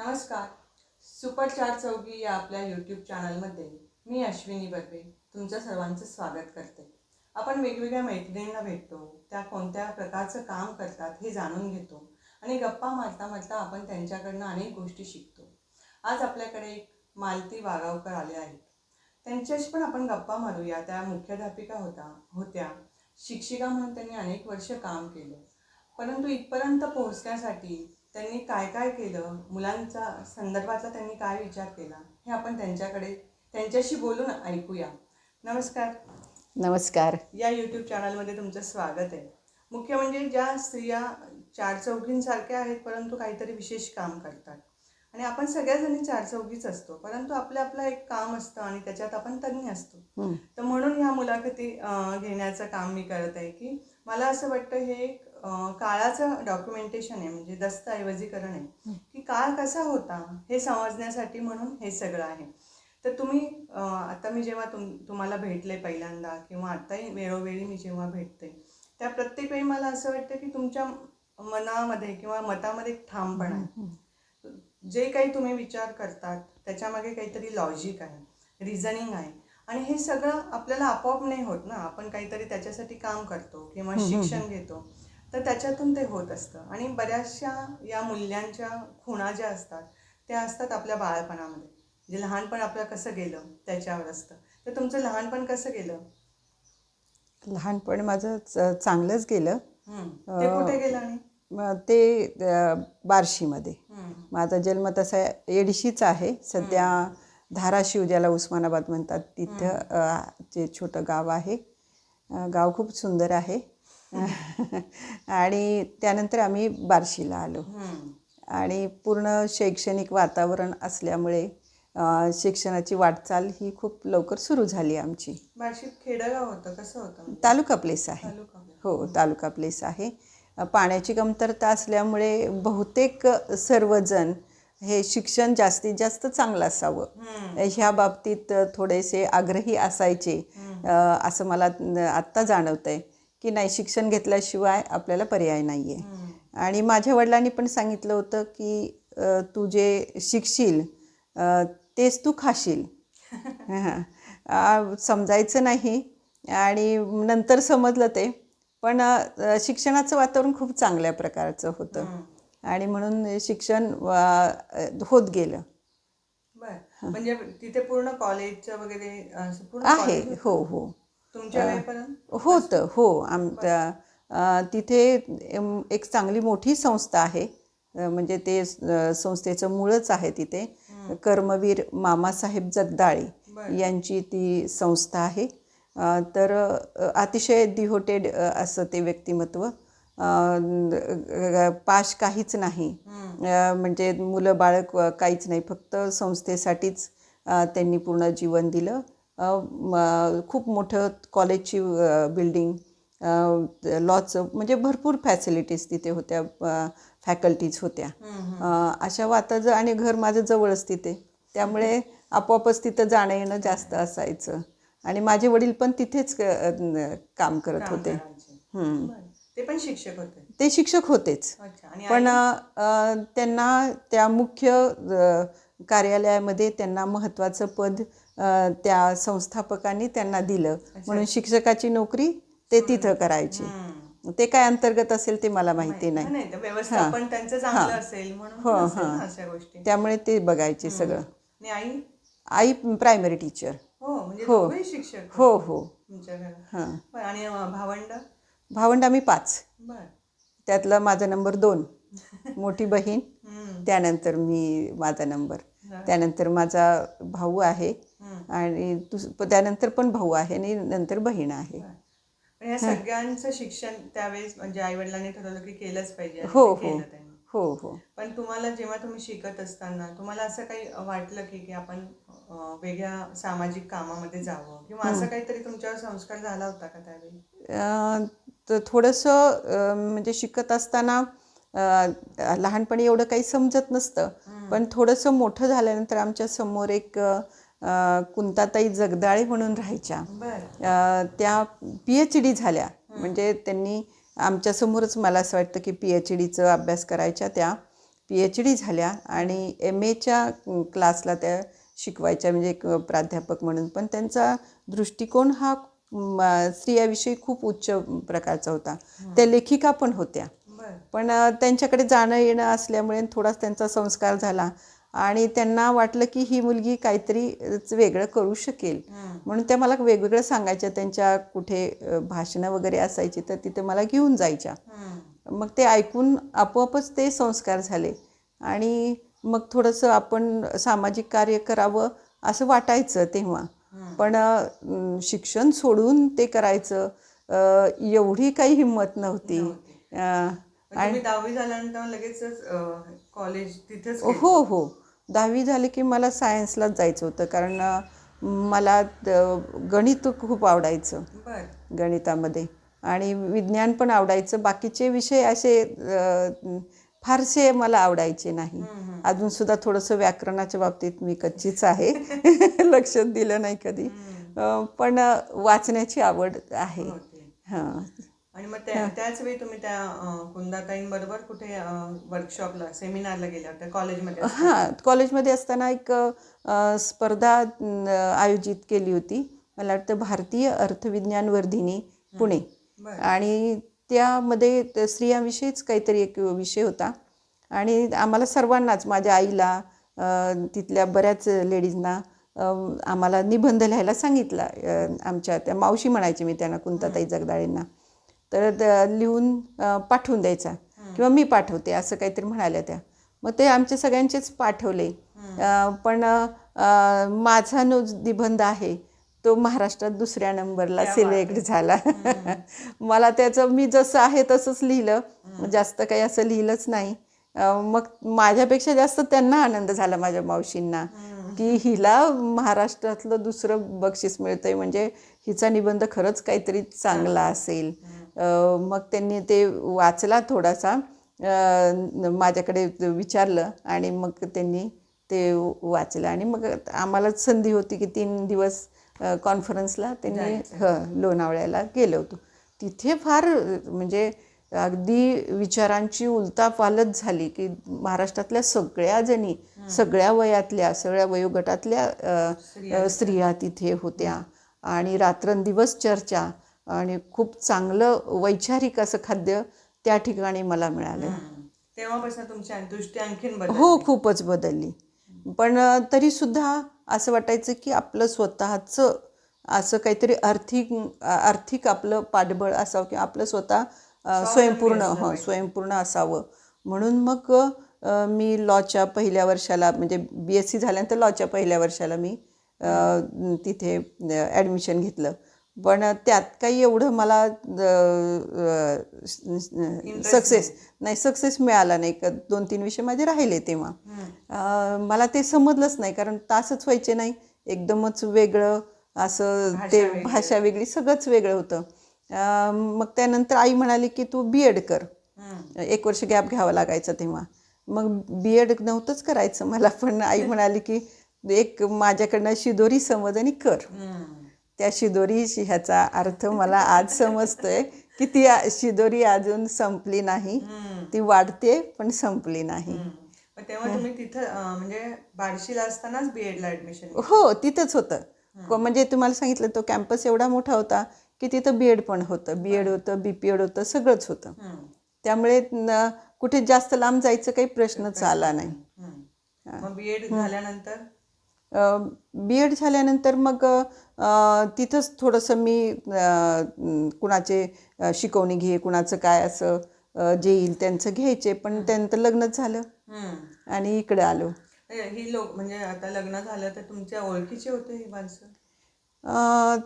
नमस्कार. सुपर चार चौघी या आपल्या यूट्यूब चॅनलमध्ये मी अश्विनी बर्वे तुमच्या सर्वांचं स्वागत करते. आपण वेगवेगळ्या मैत्रिणींना भेटतो, त्या कोणत्या प्रकारचं काम करतात हे जाणून घेतो आणि गप्पा मारता मारता आपण त्यांच्याकडनं अनेक गोष्टी शिकतो. आज आपल्याकडे एक मालती वागावकर आले आहेत. त्यांच्याशी पण आपण गप्पा मारूया. त्या मुख्याध्यापिका होत्या शिक्षिका म्हणून त्यांनी अनेक वर्ष काम केलं, परंतु इथपर्यंत पोहोचण्यासाठी त्यांनी काय काय केलं, मुलांच्या संदर्भातला त्यांनी काय विचार केला, हे आपण त्यांच्याशी बोलून ऐकूया. नमस्कार. नमस्कार. या यूट्यूब चॅनलमध्ये तुमचं स्वागत आहे. मुख्य म्हणजे ज्या स्त्रिया चार चौघींसारख्या आहेत परंतु काहीतरी विशेष काम करतात आणि आपण सगळ्याजणी चार चौघीच असतो, परंतु आपलं एक काम असतं आणि त्याच्यात आपण तज्ञ असतो. तर म्हणून ह्या मुलाखती घेण्याचं काम मी करत आहे की मला असं वाटतं हे एक काळाचं डॉक्युमेंटेशन आहे, म्हणजे दस्तऐवजीकरण आहे की काळ कसा होता हे समजण्यासाठी म्हणून हे सगळं आहे. तर तुम्ही आता मी जेव्हा तुम्हाला भेटले पहिल्यांदा किंवा आत्ताही वेळोवेळी मी जेव्हा भेटते त्या प्रत्येक वेळी मला असं वाटतं की तुमच्या मनामध्ये किंवा मतामध्ये एक ठामपणा आहे. जे काही तुम्ही विचार करतात त्याच्यामागे काहीतरी लॉजिक आहे, रिझनिंग आहे आणि हे सगळं आपल्याला आपोआप नाही होत ना. आपण काहीतरी त्याच्यासाठी काम करतो किंवा शिक्षण घेतो तर त्याच्यातून ते होत असतं. आणि बऱ्याचशा या मूल्यांच्या खुणा ज्या असतात त्या असतात आपल्या बाळपणामध्ये, जे लहानपण आपलं कसं गेलं त्याच्यावर असतं. तर तुमचं लहानपण कसं गेलं? लहानपण माझं चांगलंच गेलं. ते कुठे गेलं? आणि ते बार्शीमध्ये. माझा जन्म तसा एडशीच आहे. सध्या धाराशिव, ज्याला उस्मानाबाद म्हणतात, तिथं जे छोटं गाव आहे. गाव खूप सुंदर आहे. आणि त्यानंतर आम्ही बार्शीला आलो आणि पूर्ण शैक्षणिक वातावरण असल्यामुळे शिक्षणाची वाटचाल ही खूप लवकर सुरू झाली आमची. बार्शीत खेडेगाव होतं, कसं होतं? तालुका प्लेस आहे. हो, तालुका प्लेस आहे. पाण्याची कमतरता असल्यामुळे बहुतेक सर्वजण हे शिक्षण जास्तीत जास्त चांगलं असावं ह्या बाबतीत थोडेसे आग्रही असायचे. असं मला आत्ता जाणवतं आहे की नाही, शिक्षण घेतल्याशिवाय आपल्याला पर्याय नाही आहे. आणि माझ्या वडिलांनी पण सांगितलं होतं की तू जे शिकशील तेच तू खाशील. समजायचं नाही आणि नंतर समजलं ते. पण शिक्षणाचं वातावरण खूप चांगल्या प्रकारचं होतं आणि म्हणून शिक्षण होत गेलं. बरं, म्हणजे तिथे पूर्ण कॉलेजचं वगैरे आहे? हो हो, तुमच्या वेळेपर्यंत होतं. हो, तिथे एक चांगली मोठी संस्था आहे. म्हणजे ते संस्थेचं मूळच आहे तिथे. कर्मवीर मामासाहेब जगदाळे यांची ती संस्था आहे. तर अतिशय डिव्होटेड असं ते व्यक्तिमत्व. पाश काहीच नाही, म्हणजे मुलं बाळक काहीच नाही, फक्त संस्थेसाठीच त्यांनी पूर्ण जीवन दिलं. खूप मोठं कॉलेजची बिल्डिंग, लॉचं, म्हणजे भरपूर फॅसिलिटीज तिथे होत्या, फॅकल्टीज होत्या. अशा वाताचं आणि घर माझं जवळच तिथे, त्यामुळे आपोआपच तिथं जाणं येणं जास्त असायचं. आणि माझे वडील पण तिथेच काम करत होते. ते पण शिक्षक होते? ते शिक्षक होतेच, पण त्यांना त्या मुख्य कार्यालयामध्ये त्यांना महत्त्वाचं पद त्या संस्थापकांनी त्यांना दिलं, म्हणून शिक्षकाची नोकरी ते तिथं करायचे. ते काय अंतर्गत असेल ते मला माहिती नाही. व्यवस्थापन त्यांचं चांगलं असेल म्हणून अशा गोष्टी, त्यामुळे ते बघायचे सगळं. आई? आई प्रायमरी टीचर. हो, शिक्षक. हो हो. तुमच्या घरात? आणि भावंड आम्ही 5. त्यातला माझा नंबर 2. मोठी बहीण, त्यानंतर माझा नंबर, त्यानंतर माझा भाऊ आहे आणि त्यानंतर पण भाऊ आहे आणि नंतर बहीण आहे. या सगळ्यांचं शिक्षण त्यावेळेस म्हणजे आई वडिलांनी ठरवलं की केलंच पाहिजे. हो हो हो हो. पण तुम्हाला जेव्हा तुम्ही शिकत असताना तुम्हाला असं काही वाटलं की आपण वेगळ्या सामाजिक कामामध्ये जावं किंवा असं काहीतरी तुमच्यावर संस्कार झाला होता का त्यावेळी? तर थोडंसं म्हणजे शिकत असताना लहानपणी एवढं काही समजत नसतं, पण थोडंसं मोठं झाल्यानंतर आमच्या समोर एक कुंताताई जगदाळे म्हणून राहायच्या. त्या PhD झाल्या, म्हणजे त्यांनी आमच्यासमोरच, मला असं वाटतं की PhDचा अभ्यास करायच्या त्या. PhD झाल्या आणि MAच्या क्लासला त्या शिकवायच्या, म्हणजे एक प्राध्यापक म्हणून. पण त्यांचा दृष्टिकोन हा स्त्रियाविषयी खूप उच्च प्रकारचा होता. त्या लेखिका पण होत्या, बरं. पण त्यांच्याकडे जाणं येणं असल्यामुळे थोडाच त्यांचा संस्कार झाला आणि त्यांना वाटलं की ही मुलगी काहीतरी वेगळं करू शकेल, म्हणून त्या मला वेगवेगळं सांगायच्या. त्यांच्या कुठे भाषणं वगैरे असायची तर तिथे मला घेऊन जायच्या. मग ते ऐकून आपोआपच ते संस्कार झाले आणि मग थोडंसं आपण सामाजिक कार्य करावं असं वाटायचं तेव्हा. पण शिक्षण सोडून ते करायचं एवढी काही हिंमत नव्हती. तुम्ही 10वी झाल्यानंतर लगेचच कॉलेज तिथेच केलं? हो हो, 10वी झाली की मला सायन्सलाच जायचं होतं, कारण मला गणित खूप आवडायचं. बरं. गणितामध्ये आणि विज्ञान पण आवडायचं. बाकीचे विषय असे फारसे मला आवडायचे नाही. अजूनसुद्धा थोडंसं व्याकरणाच्या बाबतीत मी कच्चीच आहे. लक्ष दिलं नाही कधी. पण वाचण्याची आवड आहे. हां. आणि मग त्याच वेळी तुम्ही त्या कुंदाताईंबरोबर कुठे वर्कशॉपला, सेमिनारला गेल्या होत्या कॉलेजमध्ये? हां, कॉलेजमध्ये असताना एक स्पर्धा आयोजित केली होती. मला वाटतं भारतीय अर्थविज्ञान वर्धिनी पुणे. आणि त्यामध्ये स्त्रियांविषयीच काहीतरी एक विषय होता आणि आम्हाला सर्वांनाच, माझ्या आईला, तिथल्या बऱ्याच लेडीजना आम्हाला निबंध लिहायला सांगितला. आमच्या त्या मावशी म्हणायचे मी त्यांना, कुंताताई जगदाळेंना. तर लिहून पाठवून द्यायचा किंवा मी पाठवते असं काहीतरी म्हणाल्या त्या. मग ते आमचे सगळ्यांचेच पाठवले. पण माझा निबंध आहे तो महाराष्ट्रात 2ऱ्या नंबरला सिलेक्ट झाला. मला त्याचं, मी जसं आहे तसंच लिहिलं, जास्त काही असं लिहिलंच नाही. मग माझ्यापेक्षा जास्त त्यांना आनंद झाला, माझ्या मावशींना, की हिला महाराष्ट्रातलं 2रं बक्षीस मिळतंय, म्हणजे हिचा निबंध खरंच काहीतरी चांगला असेल. मग त्यांनी ते वाचला थोडासा, माझ्याकडे विचारलं आणि मग त्यांनी ते वाचलं. आणि मग आम्हाला संधी होती की 3 दिवस कॉन्फरन्सला त्यांनी लोणावळ्याला गेलो होतो. तिथे फार म्हणजे अगदी विचारांची उलथापालथ झाली की महाराष्ट्रातल्या सगळ्या जणी, सगळ्या वयातल्या, सगळ्या वयोगटातल्या स्त्रिया तिथे होत्या आणि रात्रंदिवस चर्चा आणि खूप चांगलं वैचारिक असं खाद्य त्या ठिकाणी मला मिळालं. तेव्हापासून तुमची दृष्टी आणखीन बदलली? हो, खूपच बदलली. पण तरीसुद्धा असं वाटायचं की आपलं स्वतःचं असं काहीतरी आर्थिक आपलं पाठबळ असावं किंवा आपलं स्वतः स्वयंपूर्ण असावं. म्हणून मग मी लॉच्या पहिल्या वर्षाला, म्हणजे BSc झाल्यानंतर लॉच्या पहिल्या वर्षाला मी तिथे ॲडमिशन घेतलं. पण त्यात काही एवढं मला सक्सेस मिळाला नाही. 2-3 विषय माझे राहिले तेव्हा. मला ते समजलंच नाही, कारण तासच व्हायचे नाही. एकदमच वेगळं असं, ते भाषा वेगळी, सगळंच वेगळं होतं. मग त्यानंतर आई म्हणाली की तू B.Ed कर. 1 वर्ष गॅप घ्यावा लागायचा तेव्हा. मग B.Ed नव्हतंच करायचं मला, पण आई म्हणाली की एक माझ्याकडनं शिदोरी समज आणि कर. त्या शिदोरी ह्याचा अर्थ मला आज समजतोय की ती शिदोरी अजून संपली नाही, ती वाढते पण संपली नाही. तेव्हा तुम्ही तिथं म्हणजे बार्शीला असतानाच B.Edला ॲडमिशन? हो, तिथंच होतं. म्हणजे तुम्हाला सांगितलं, तो कॅम्पस एवढा मोठा होता की तिथं B.Ed पण होतं, B.Ed होतं, B.Ped होतं, सगळंच होतं. त्यामुळे कुठे जास्त लांब जायचं काही प्रश्नच आला नाही. मग B.Ed झाल्यानंतर? B.Ed झाल्यानंतर मग तिथंच थोडंसं मी कुणाचे शिकवणी घे, कुणाचं काय असं जे येईल त्यांचं घ्यायचे. पण त्यानंतर लग्नच झालं आणि इकडे आलो. ही लोक म्हणजे आता लग्न झालं तर तुमच्या ओळखीचे होते ही माणसं?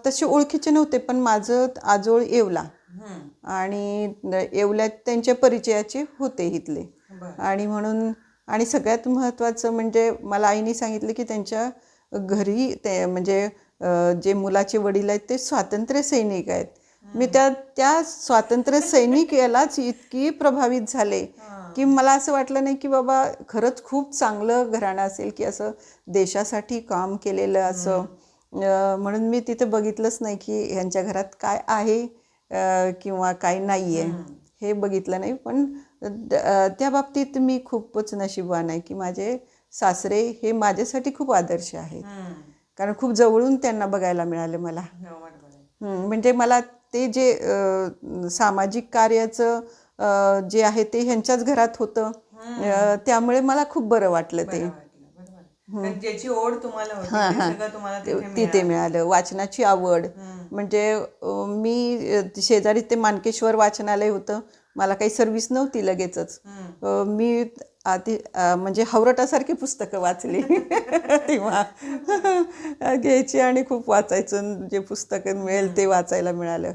तसे ओळखीचे नव्हते, पण माझं आजोळ येवला आणि येवल्यात त्यांच्या परिचयाचे होते इथले. आणि म्हणून, आणि सगळ्यात महत्त्वाचं म्हणजे मला आईने सांगितलं की त्यांच्या घरी ते, म्हणजे जे मुलाचे वडील आहेत ते स्वातंत्र्य सैनिक आहेत. मी त्या स्वातंत्र्य सैनिक यालाच इतकी प्रभावित झाले की मला असं वाटलं नाही की बाबा खरंच खूप चांगलं घराणं असेल की असं देशासाठी काम केलेलं असं. म्हणून मी तिथे बघितलंच नाही की ह्यांच्या घरात काय आहे किंवा काय नाही आहे, हे बघितलं नाही. पण त्या बाबतीत मी खूपच नशीबवान आहे की माझे सासरे हे माझ्यासाठी खूप आदर्श आहेत. कारण खूप जवळून त्यांना बघायला मिळालं मला. म्हणजे मला ते जे सामाजिक कार्याचं जे आहे ते ह्यांच्याच घरात होतं. त्यामुळे मला खूप बरं वाटलं ते. ज्याची ओढ तुम्हाला होती हां ते हां सगळं तुम्हाला तिथे मिळालं. वाचनाची आवड म्हणजे मी शेजारी ते मानकेश्वर वाचनालय होतं. मला काही सर्व्हिस नव्हती लगेचच. मी आधी म्हणजे हवरटासारखी पुस्तकं वाचली तेव्हा घ्यायची आणि खूप वाचायचं. जे पुस्तकं मिळेल ते वाचायला मिळालं.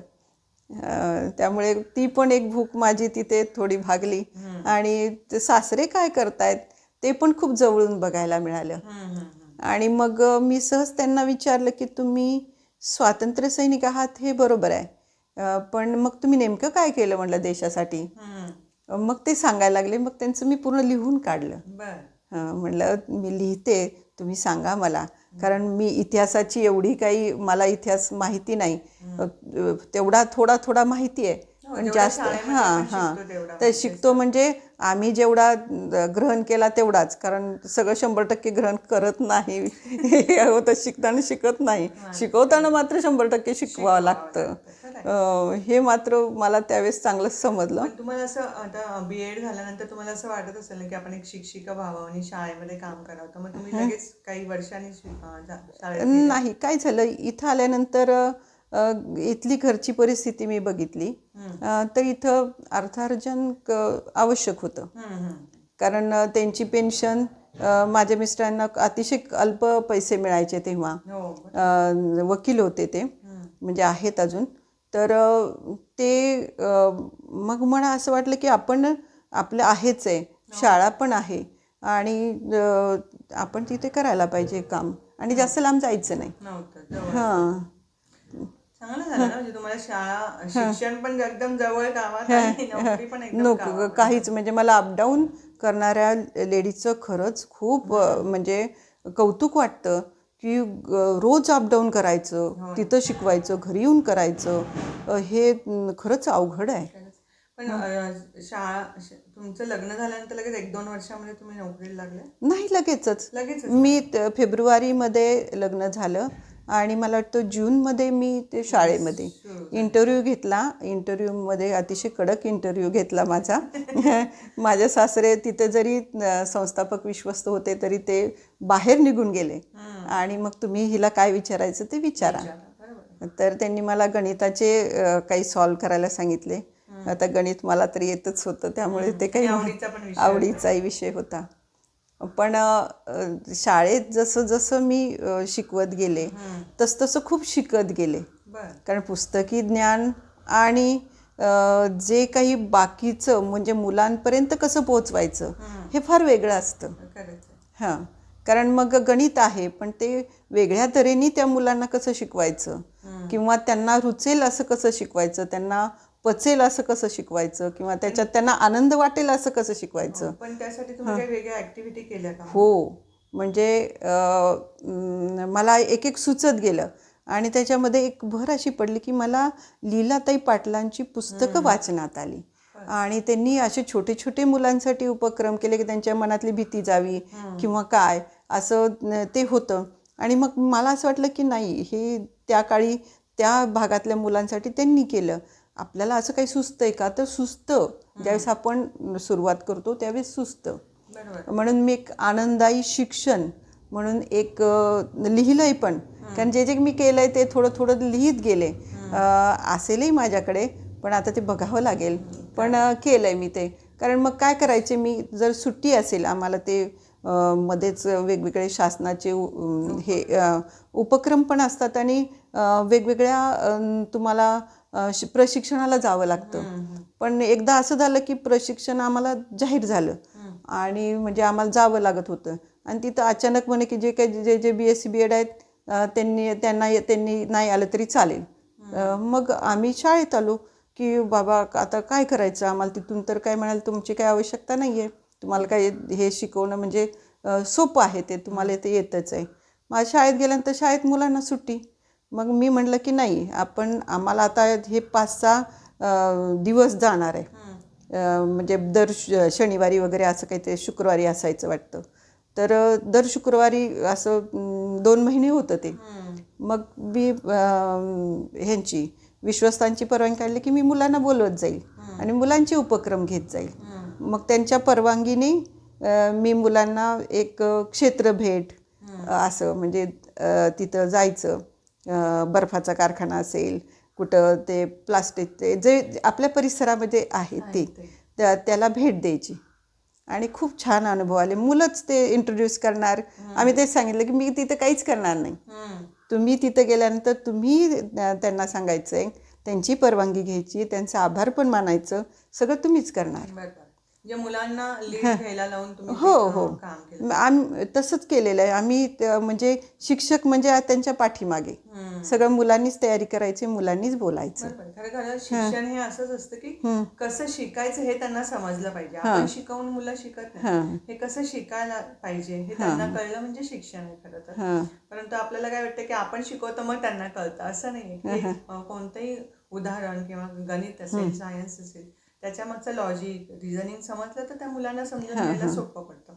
त्यामुळे ती पण एक भूक माझी तिथे थोडी भागली. आणि ते सासरे काय करतायत ते पण खूप जवळून बघायला मिळालं. आणि मग मी सहज त्यांना विचारलं की तुम्ही स्वातंत्र्य सैनिक आहात हे बरोबर आहे, पण मग तुम्ही नेमकं काय केलं म्हटलं देशासाठी. मग ते सांगायला लागले. मग त्यांचं मी पूर्ण लिहून काढलं. म्हटलं मी लिहिते, तुम्ही सांगा मला. कारण मी इतिहासाची एवढी काही मला इतिहास माहिती नाही. तेवढा थोडा थोडा माहिती आहे, पण जास्त तर शिकतो. म्हणजे आम्ही जेवढा ग्रहण केला तेवढाच, कारण सगळं 100% ग्रहण करत नाही. हे होतं, शिकताना शिकत नाही, शिकवताना मात्र 100% शिकवावं लागतं. हे मात्र मला त्यावेळेस चांगलंच समजलं. तुम्हाला असं आता BEd झाल्यानंतर तुम्हाला असं वाटत असेल ना की आपण एक शिक्षिका व्हावं आणि शाळेमध्ये काम करावं, तर मग तुम्ही लगेच काही वर्षांनी नाही, काय झालं इथं आल्यानंतर इथली घरची परिस्थिती मी बघितली. तर इथं अर्थार्जन आवश्यक होतं. कारण त्यांची पेन्शन माझ्या मिस्टरांना अतिशय अल्प पैसे मिळायचे तेव्हा. वकील होते ते, म्हणजे आहेत अजून. तर ते मग मला असं वाटलं की आपण आपलं आहेच आहे, शाळा पण आहे आणि आपण तिथे करायला पाहिजे काम, आणि जास्त लांब जायचं नाही. हां, चांगलं झालं ना, म्हणजे तुम्हाला शाळा शिक्षण पण एकदम जवळ गावात आणि नोकरी पण एकदम गावात. काहीच म्हणजे मला अपडाऊन करणाऱ्या लेडीजचं खरंच खूप म्हणजे कौतुक वाटतं की रोज अपडाऊन करायचं, तिथं शिकवायचं, घरी येऊन करायचं. हे खरंच अवघड आहे. पण शाळा तुमचं लग्न झाल्यानंतर लगेच 1-2 वर्षामध्ये तुम्ही नोकरीला लागले? नाही, लगेचच. मी फेब्रुवारीमध्ये लग्न झालं आणि मला वाटतं जूनमध्ये मी ते शाळेमध्ये इंटरव्ह्यू घेतला. इंटरव्ह्यूमध्ये अतिशय कडक इंटरव्ह्यू घेतला माझा. माझे सासरे तिथे जरी संस्थापक विश्वस्त होते तरी ते बाहेर निघून गेले आणि मग तुम्ही हिला काय विचारायचं ते विचारा. तर त्यांनी मला गणिताचे काही सॉल्व करायला सांगितले. आता गणित मला तरी येतच होतं, त्यामुळे ते काही आवडीचाही विषय होता. पण शाळेत जसं जसं मी शिकवत गेले तसं खूप शिकत गेले. कारण पुस्तकी ज्ञान आणि जे काही बाकीचं म्हणजे मुलांपर्यंत कसं पोहोचवायचं हे फार वेगळं असतं. हां, कारण मग गणित आहे, पण ते वेगळ्या तऱ्हेने त्या मुलांना कसं शिकवायचं, किंवा त्यांना रुचेल असं कसं शिकवायचं, त्यांना पचेल असं कसं शिकवायचं, किंवा त्याच्यात त्यांना आनंद वाटेल असं कसं शिकवायचं. पण त्यासाठी तुम्ही काही वेगळ्या ॲक्टिव्हिटी केल्या का? हो, म्हणजे मला एक एक सुचत गेलं आणि त्याच्यामध्ये एक भर अशी पडली की मला लीलाताई पाटलांची पुस्तकं वाचनात आली. आणि त्यांनी असे छोटे छोटे मुलांसाठी उपक्रम केले की त्यांच्या मनातली भीती जावी किंवा काय असं ते होतं. आणि मग मला असं वाटलं की नाही, हे त्या काळी त्या भागातल्या मुलांसाठी त्यांनी केलं. आपल्याला असं काही सुचतंय का, तर सुचतं. ज्यावेळेस आपण सुरुवात करतो त्यावेळेस सुचतं. म्हणून मी एक आनंदायी शिक्षण म्हणून एक लिहिलंय पण. कारण जे जे मी केलंय ते थोडं थोडं लिहित गेले. असेलही माझ्याकडे, पण आता ते बघावं लागेल. पण केलंय मी ते. कारण मग काय करायचे, मी जर सुट्टी असेल आम्हाला ते मध्येच वेगवेगळे शासनाचे हे उपक्रम पण असतात आणि वेगवेगळ्या तुम्हाला प्रशिक्षणाला जावं लागतं. पण एकदा असं झालं की प्रशिक्षण आम्हाला जाहीर झालं आणि म्हणजे आम्हाला जावं लागत होतं. आणि तिथं अचानक म्हणे की जे काही जे BSc BEd आहेत त्यांनी नाही आलं तरी चालेल. मग आम्ही शाळेत आलो की बाबा आता काय करायचं, आम्हाला तिथून तर काय म्हणाल तुमची काही आवश्यकता नाही आहे, तुम्हाला काय हे शिकवणं म्हणजे सोपं आहे, ते तुम्हाला ते येतच आहे. मग शाळेत गेल्यानंतर शाळेत मुलांना सुट्टी. मग मी म्हटलं की नाही, आम्हाला आता हे 5-6 दिवस जाणार आहे. म्हणजे दर शनिवारी वगैरे असं काही ते शुक्रवारी असायचं वाटतं. तर दर शुक्रवारी असं 2 महिने होतं ते. मग मी ह्यांची विश्वस्तांची परवानगी काढली की मी मुलांना बोलवत जाईल आणि मुलांचे उपक्रम घेत जाईल. मग त्यांच्या परवानगीने मी मुलांना एक क्षेत्रभेट असं म्हणजे तिथं जायचं. बर्फाचा कारखाना असेल, कुठं ते प्लास्टिकचे जे आपल्या परिसरामध्ये आहे ते त्याला भेट द्यायची आणि खूप छान अनुभव आले. मुलंच ते इंट्रोड्यूस करणार. आम्ही तेच सांगितलं की मी तिथं काहीच करणार नाही. तुम्ही तिथं गेल्यानंतर तुम्ही त्यांना सांगायचं आहे, त्यांची परवानगी घ्यायची, त्यांचा आभार पण मानायचं, सगळं तुम्हीच करणार. म्हणजे मुलांना लीड घ्यायला लावून तुम्ही हो ते, हो काम केलं. आम्ही तसंच केलेलं आहे. आम्ही म्हणजे शिक्षक म्हणजे त्यांच्या पाठीमागे सगळं मुलांनीच तयारी करायची, मुलांनीच बोलायचं. बरोबर. खरं खरं शिक्षण हे असंच असतं की कसं शिकायचं हे त्यांना समजलं पाहिजे. आपण शिकवून मुलं शिकत नाही, हे कसं शिकायला पाहिजे हे त्यांना कळलं म्हणजे शिक्षण आहे खरं तर. परंतु आपल्याला काय वाटतं की आपण शिकवतो मग त्यांना कळतं, असं नाही. कोणतंही उदाहरण किंवा गणित असेल, सायन्स असेल, त्याच्या मागचं लॉजिक रिझनिंग समजलं तर त्या मुलांना समजून घ्यायला सोपं पडतं.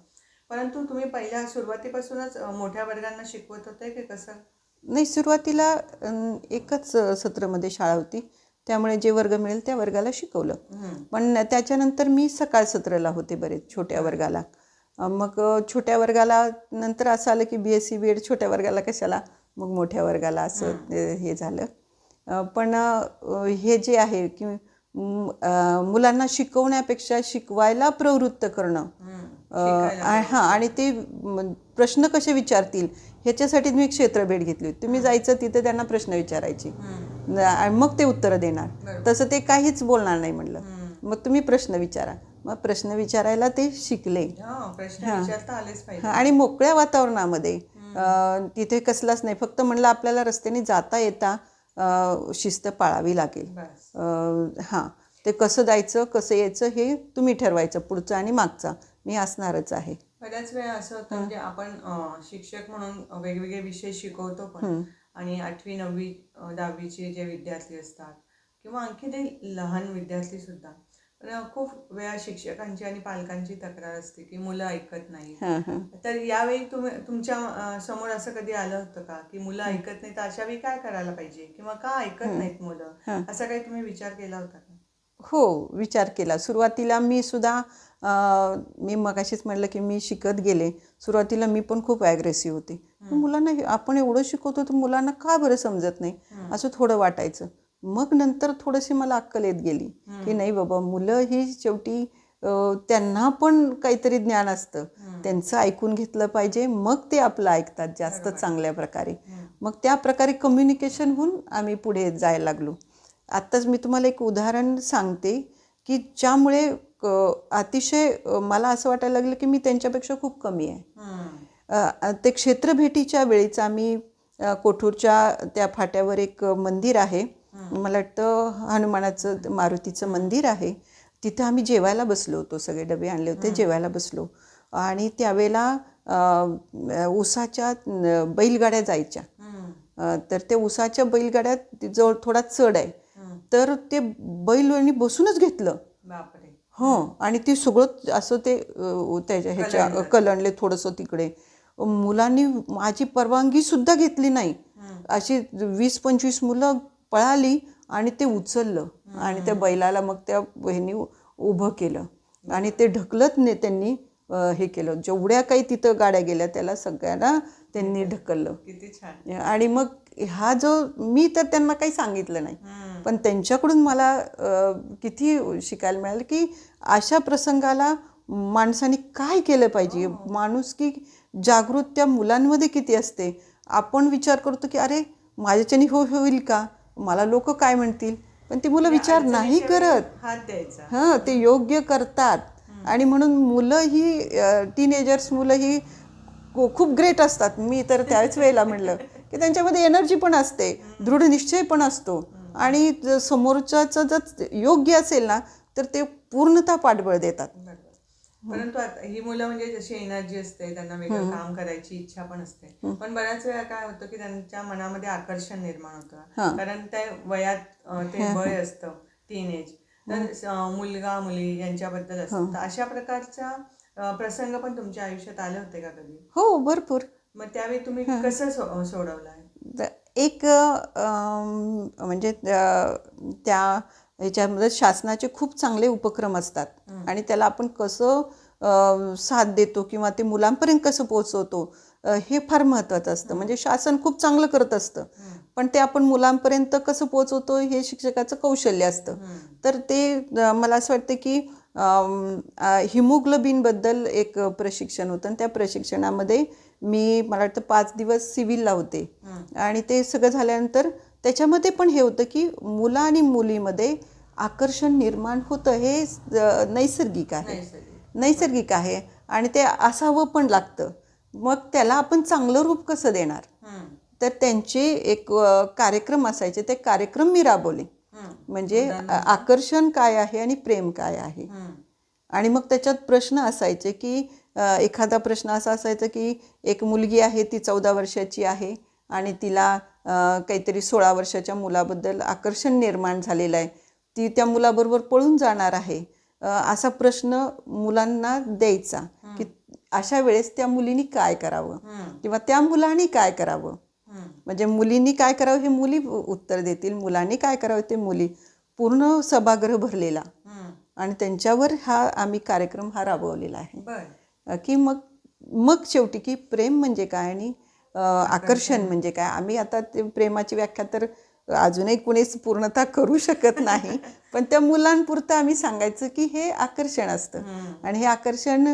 परंतु तुम्ही पहिल्या सुरुवातीपासूनच मोठ्या वर्गांना शिकवत होते की कसं? नाही, सुरुवातीला एकच सत्रामध्ये शाळा होती, त्यामुळे जे वर्ग मिळेल त्या वर्गाला शिकवलं. पण त्याच्यानंतर मी सकाळ सत्राला होते बरेच छोट्या वर्गाला. मग छोट्या वर्गाला नंतर असं आलं की BSc BEd छोट्या वर्गाला कशाला, मग मोठ्या वर्गाला असं हे झालं. पण हे जे आहे की मुलांना शिकवण्यापेक्षा शिकवायला प्रवृत्त करणं, आणि ते प्रश्न कसे विचारतील ह्याच्यासाठी मी क्षेत्रभेट घेतली होती. तुम्ही जायचं तिथे त्यांना प्रश्न विचारायचे आणि मग ते उत्तरं देणार. तसं ते काहीच बोलणार नाही म्हणलं. मग तुम्ही प्रश्न विचारा. मग प्रश्न विचारायला ते शिकले. आणि मोकळ्या वातावरणामध्ये तिथे कसलाच नाही, फक्त म्हणलं आपल्याला रस्त्याने जाता येता शिस्त पाळावी लागेल. हां, ते कसं जायचं कसं यायचं हे तुम्ही ठरवायचं, पुढचं आणि मागचा मी असणारच आहे. बऱ्याच वेळा असं होतं म्हणजे आपण शिक्षक म्हणून वेगवेगळे विषय शिकवतो पण, आणि 8वी 9वी 10वीचे जे विद्यार्थी असतात किंवा आणखी ते लहान विद्यार्थी सुद्धा, पण खूप वेळा शिक्षकांची आणि पालकांची तक्रार असते की मुलं ऐकत नाही. तर यावेळी तुमच्या समोर असं कधी आलं होतं का की मुलं ऐकत नाही, तर अशा वेळी काय करायला पाहिजे किंवा का ऐकत नाहीत मुलं, असा काही तुम्ही विचार केला होता का? हो, विचार केला. सुरुवातीला मी सुद्धा मी मगाशीच म्हटलं की मी शिकत गेले. सुरुवातीला मी पण खूप ॲग्रेसिव्ह होते. मुलांना आपण एवढं शिकवतो तर मुलांना का बरं समजत नाही, असं थोडं वाटायचं. मग नंतर थोडीशी मला अक्कल येत गेली की नाही बाबा, मुलं ही शेवटी त्यांना पण काहीतरी ज्ञान असतं, त्यांचं ऐकून घेतलं पाहिजे, मग ते आपलं ऐकतात जास्त चांगल्या प्रकारे. मग त्या प्रकारे कम्युनिकेशन होऊन आम्ही पुढे जायला लागलो. आत्ताच मी तुम्हाला एक उदाहरण सांगते की ज्यामुळे अतिशय मला असं वाटायला लागलं की मी त्यांच्यापेक्षा खूप कमी आहे. ते क्षेत्रभेटीच्या वेळीच आम्ही कोठूरच्या त्या फाट्यावर एक मंदिर आहे, मला वाटतं हनुमानाचं मारुतीचं मंदिर आहे. तिथं आम्ही जेवायला बसलो होतो, सगळे डबे आणले होते, जेवायला बसलो. आणि त्यावेळेला उसाच्या बैलगाड्या जायच्या. तर त्या उसाच्या बैलगाड्यात जवळ थोडा चढ आहे, तर ते बैल बसूनच घेतलं. हो, आणि ते सगळं असं ते त्याच्या ह्याच्या कलंडले थोडंसं तिकडे. मुलांनी माझी परवानगी सुद्धा घेतली नाही. अशी 20-25 मुलं पळाली आणि ते उचललं आणि त्या बैलाला मग त्या ह्यांनी उभं केलं आणि ते ढकलत नाही त्यांनी हे केलं. जेवढ्या काही तिथं गाड्या गेल्या त्याला सगळ्यांना त्यांनी ढकललं. किती छान. आणि मग हा जो मी तर त्यांना काही सांगितलं नाही, पण त्यांच्याकडून मला किती शिकायला मिळालं की अशा प्रसंगाला माणसाने काय केलं पाहिजे. माणुसकी जागृत त्या मुलांमध्ये किती असते. आपण विचार करतो की अरे माझ्याच्याने होईल का, मला लोक काय म्हणतील, पण ती मुलं विचार नाही करत. हात द्यायचा. हां, ते योग्य करतात. आणि म्हणून मुलं ही टीनेजर्स मुलं ही खूप ग्रेट असतात. मी तर त्याच वेळेला म्हणलं की त्यांच्यामध्ये एनर्जी पण असते, दृढ निश्चय पण असतो, आणि समोरच्याचं जर योग्य असेल ना तर ते पूर्णतः पाठबळ देतात. परंतु आता ही मुलं म्हणजे जशी एनर्जी असते, त्यांना वेगळं काम करायची इच्छा पण असते, पण बऱ्याच वेळा काय होतं की त्यांच्या मनामध्ये आकर्षण निर्माण होतं, कारण त्या वयात ते वय असतं टीनेज, तर मुलगा मुली यांच्याबद्दल असतं, तर अशा प्रकारचा प्रसंग पण तुमच्या आयुष्यात आले होते का कधी? हो, भरपूर. मग त्यावेळी तुम्ही कसं सोडवलाय? एक म्हणजे त्या ह्याच्यामध्ये शासनाचे खूप चांगले उपक्रम असतात आणि त्याला आपण कसं साथ देतो किंवा ते मुलांपर्यंत कसं पोहोचवतो, हे फार महत्त्वाचं असतं. म्हणजे शासन खूप चांगलं करत असतं, पण ते आपण मुलांपर्यंत कसं पोहोचवतो हे शिक्षकाचं कौशल्य असतं. तर ते मला असं वाटतं की हिमोग्लोबिनबद्दल एक प्रशिक्षण होतं आणि त्या प्रशिक्षणामध्ये मला वाटतं 5 दिवस सिव्हिलला होते आणि ते सगळं झाल्यानंतर त्याच्यामध्ये पण हे होतं की मुलं आणि मुलीमध्ये आकर्षण निर्माण होतं हे नैसर्गिक आहे. नैसर्गिक आहे आणि ते असावं पण लागतं. मग त्याला आपण चांगलं रूप कसं देणार? तर त्यांचे एक कार्यक्रम असायचे, ते कार्यक्रम मी राबवले. म्हणजे आकर्षण काय आहे आणि प्रेम काय आहे. आणि मग त्याच्यात प्रश्न असायचे की एखादा प्रश्न असा असायचा की एक मुलगी आहे, ती 14 वर्षाची आहे आणि तिला काहीतरी 16 वर्षाच्या मुलाबद्दल आकर्षण निर्माण झालेलं आहे, ती त्या मुलाबरोबर पळून जाणार आहे. असा प्रश्न मुलांना द्यायचा की अशा वेळेस त्या मुलीनी काय करावं किंवा त्या मुलांनी काय करावं. म्हणजे मुलींनी काय करावं हे मुली उत्तर देतील, मुलांनी काय करावं ते मुली. पूर्ण सभागृह भरलेला आणि त्यांच्यावर आम्ही कार्यक्रम राबवलेला आहे की मग शेवटी की प्रेम म्हणजे काय आणि आकर्षण म्हणजे काय. आम्ही आता ते प्रेमाची व्याख्या तर अजूनही कुणीच पूर्णतः करू शकत नाही, पण त्या मुलांपुरतं आम्ही सांगायचं की हे आकर्षण असतं आणि हे आकर्षण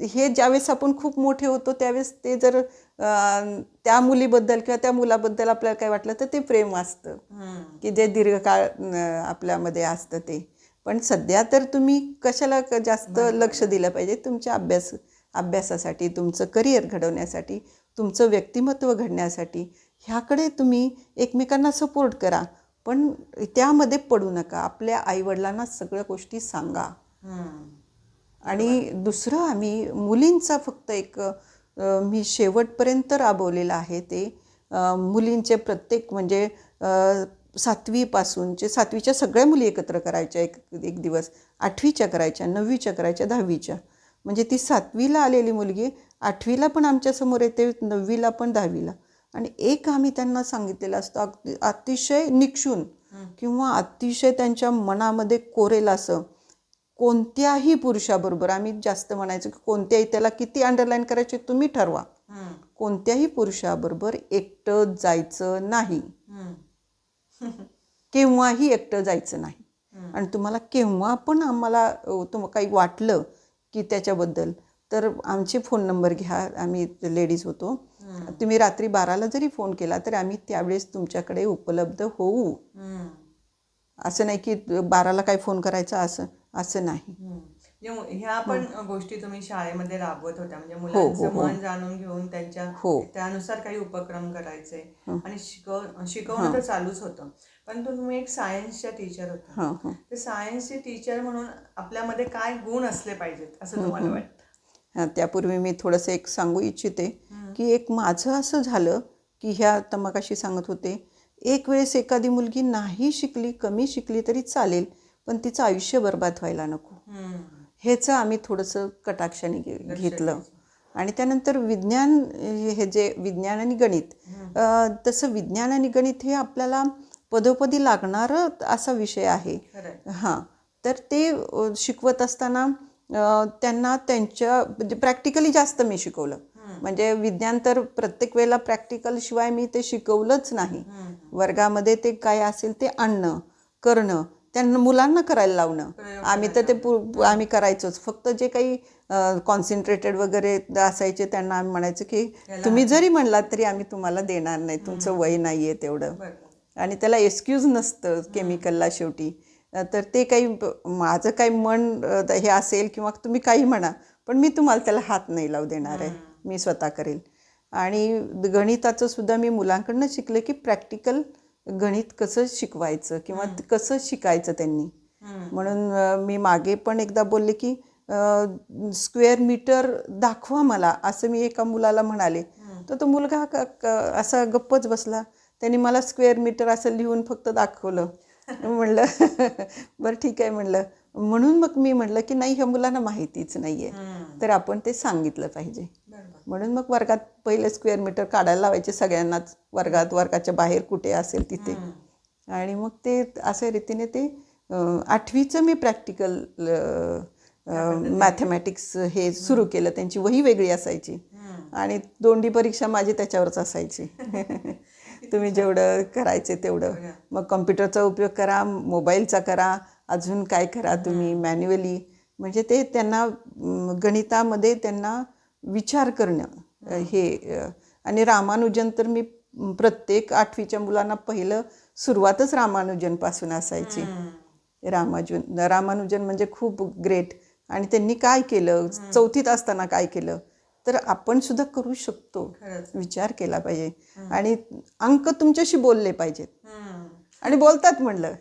हे ज्यावेळेस आपण खूप मोठे होतो त्यावेळेस ते जर त्या मुलीबद्दल किंवा त्या मुलाबद्दल आपल्याला काय वाटलं तर ते प्रेम असतं की जे दीर्घकाळ आपल्यामध्ये असतं ते. पण सध्या तर तुम्ही कशाला जास्त लक्ष दिलं पाहिजे? तुमच्या अभ्यासासाठी, तुमचं करिअर घडवण्यासाठी, तुमचं व्यक्तिमत्व घडण्यासाठी ह्याकडे तुम्ही एकमेकांना सपोर्ट करा, पण त्यामध्ये पडू नका. आपल्या आईवडिलांना सगळ्या गोष्टी सांगा. आणि दुसरं आम्ही मुलींचा फक्त एक मी शेवटपर्यंत राबवलेलं आहे ते मुलींचे प्रत्येक म्हणजे 7वीपासूनचे 7वीच्या सगळ्या मुली एकत्र करायच्या एक दिवस, 8वीच्या करायच्या, 9वीच्या करायच्या, 10वीच्या. म्हणजे ती 7वीला आलेली मुलगी 8वीला पण आमच्यासमोर येते, 9वीला पण 10वीला. आणि एक आम्ही त्यांना सांगितलेलं असतं अतिशय निक्षून किंवा अतिशय त्यांच्या मनामध्ये कोरेल असं, कोणत्याही पुरुषाबरोबर, आम्ही जास्त म्हणायचं की कोणत्याही, त्याला किती अंडरलाईन करायचे तुम्ही ठरवा, कोणत्याही पुरुषाबरोबर एकटं जायचं नाही, केव्हाही एकटं जायचं नाही. आणि तुम्हाला केव्हा पण आम्हाला काही वाटलं की त्याच्याबद्दल तर आमचे फोन नंबर घ्या, आम्ही लेडीज होतो, तुम्ही रात्री 12ला जरी फोन केला तर आम्ही त्यावेळेस तुमच्याकडे उपलब्ध होऊ. असं नाही की 12ला काय फोन करायचा असं नाही. ह्या पण गोष्टी तुम्ही शाळेमध्ये राबवत होत्या, म्हणजे मुलांचं मन जाणून घेऊन त्यानुसार काही उपक्रम करायचे आणि शिकवणं तर चालूच होतं. पण तुम्ही एक सायन्सच्या टीचर होता, तर सायन्सचे टीचर म्हणून आपल्यामध्ये काय गुण असले पाहिजेत असं तुम्हाला वाटतं? त्यापूर्वी मी थोडंसं एक सांगू इच्छिते की एक माझं असं झालं की ह्या तमाकाशी सांगत होते, एक वेळेस एखादी मुलगी नाही शिकली, कमी शिकली तरी चालेल, पण तिचं आयुष्य बर्बाद व्हायला नको, ह्याचं आम्ही थोडंसं कटाक्षाने घेतलं. आणि त्यानंतर विज्ञान, हे जे विज्ञान आणि गणित, तसं विज्ञान आणि गणित हे आपल्याला पदोपदी लागणारं असा विषय आहे. तर ते शिकवत असताना त्यांना त्यांच्या प्रॅक्टिकली जास्त मी शिकवलं. म्हणजे विज्ञान तर प्रत्येक वेळेला प्रॅक्टिकल शिवाय मी ते शिकवलंच नाही. वर्गामध्ये ते काय असेल ते आणणं, करणं, त्यांना मुलांना करायला लावणं. आम्ही तर ते आम्ही करायचोच. फक्त जे काही कॉन्सन्ट्रेटेड वगैरे असायचे त्यांना आम्ही म्हणायचं की तुम्ही जरी म्हणलात तरी आम्ही तुम्हाला देणार नाही, तुमचं वय नाही आहे तेवढं. आणि त्याला एक्सक्यूज नसतं केमिकलला शेवटी. तर ते काही माझं काही मन हे असेल किंवा तुम्ही काही म्हणा, पण मी तुम्हाला त्याला हात नाही लावू देणार आहे, मी स्वतः करेल. आणि गणिताचं सुद्धा मी मुलांकडनं शिकले की प्रॅक्टिकल गणित कसं शिकवायचं किंवा कसं शिकायचं त्यांनी. म्हणून मी मागे पण एकदा बोलले की स्क्वेअर मीटर दाखवा मला, असं मी एका मुलाला म्हणाले. तर तो मुलगा असा गप्पच बसला. त्यांनी मला स्क्वेअर मीटर असं लिहून फक्त दाखवलं म्हणलं बरं ठीक आहे म्हणलं. म्हणून मग मी म्हणलं की नाही ह्या मुलांना माहितीच नाही आहे, तर आपण ते सांगितलं पाहिजे. म्हणून मग वर्गात पहिले स्क्वेअर मीटर काढायला लावायचे सगळ्यांनाच, वर्गाच्या बाहेर कुठे असेल तिथे. आणि मग ते अशा रीतीने ते 8वीचं मी प्रॅक्टिकल मॅथमॅटिक्स हे सुरू केलं. त्यांची वही वेगळी असायची आणि दोंडी परीक्षा माझी त्याच्यावरच असायची. तुम्ही जेवढं करायचे तेवढं. मग कॉम्प्युटरचा उपयोग करा, मोबाईलचा करा, अजून काय करा तुम्ही मॅन्युअली. म्हणजे ते त्यांना गणितामध्ये त्यांना विचार करणं हे. आणि रामानुजन तर मी प्रत्येक 8वीच्या मुलांना पहिलं सुरुवातच रामानुजनपासून असायची. रामानुजन म्हणजे खूप ग्रेट. आणि त्यांनी काय केलं, 4थीत असताना काय केलं, तर आपण सुद्धा करू शकतो. विचार केला पाहिजे आणि अंक तुमच्याशी बोलले पाहिजेत. आणि बोलतात म्हणलं.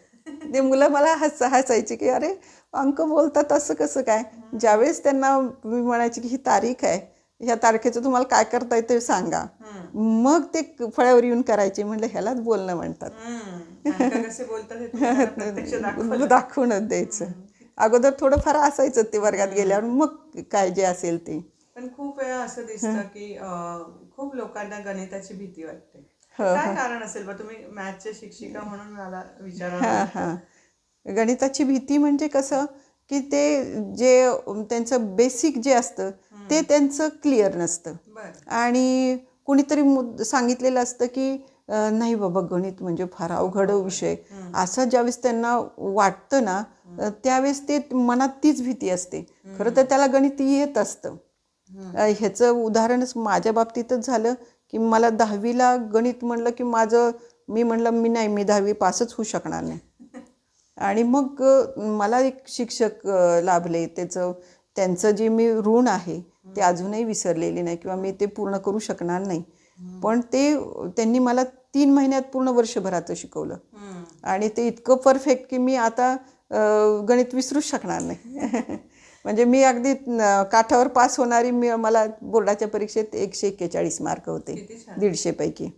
ते मुलं मला हसायची की अरे अंक बोलतात असं कसं काय. ज्यावेळेस त्यांना मी म्हणायची की ही तारीख आहे, ह्या तारखेचं तुम्हाला काय करता येतं सांगा, मग ते फळ्यावर येऊन करायचे. म्हणलं ह्यालाच बोलणं म्हणतात. दाखवूनच द्यायचं. अगोदर थोडंफार असायचं ते वर्गात गेल्यावर, मग काय जे असेल ते. पण खूप वेळा असं दिसतं की खूप लोकांना गणिताची भीती वाटते. काय कारण असेल बा? तुम्ही मॅथ्सचे शिक्षिका म्हणून मला विचारायला. गणिताची भीती म्हणजे कसं की ते जे त्यांचं बेसिक जे असतं ते त्यांचं क्लिअर नसतं. आणि कुणीतरी सांगितलेलं असतं की नाही बाबा गणित म्हणजे फार अवघड विषय, असं ज्यावेळेस त्यांना वाटतं ना, त्यावेळेस ते मनात तीच भीती असते. खरं तर त्याला गणित येत असतं. ह्याचं उदाहरणच माझ्या बाबतीतच झालं की मला 10वीला गणित म्हणलं की मी म्हणलं मी 10वी पासच होऊ शकणार नाही. आणि मग मला एक शिक्षक लाभले. त्यांचं जे मी ऋण आहे ते अजूनही विसरलेली नाही किंवा मी ते पूर्ण करू शकणार नाही. पण त्यांनी मला 3 महिन्यात पूर्ण वर्षभराचं शिकवलं. आणि ते इतकं परफेक्ट की मी आता गणित विसरूच शकणार नाही. म्हणजे मी अगदी काठावर पास होणारी, मला बोर्डाच्या परीक्षेत 141 मार्क होते 150 पैकी.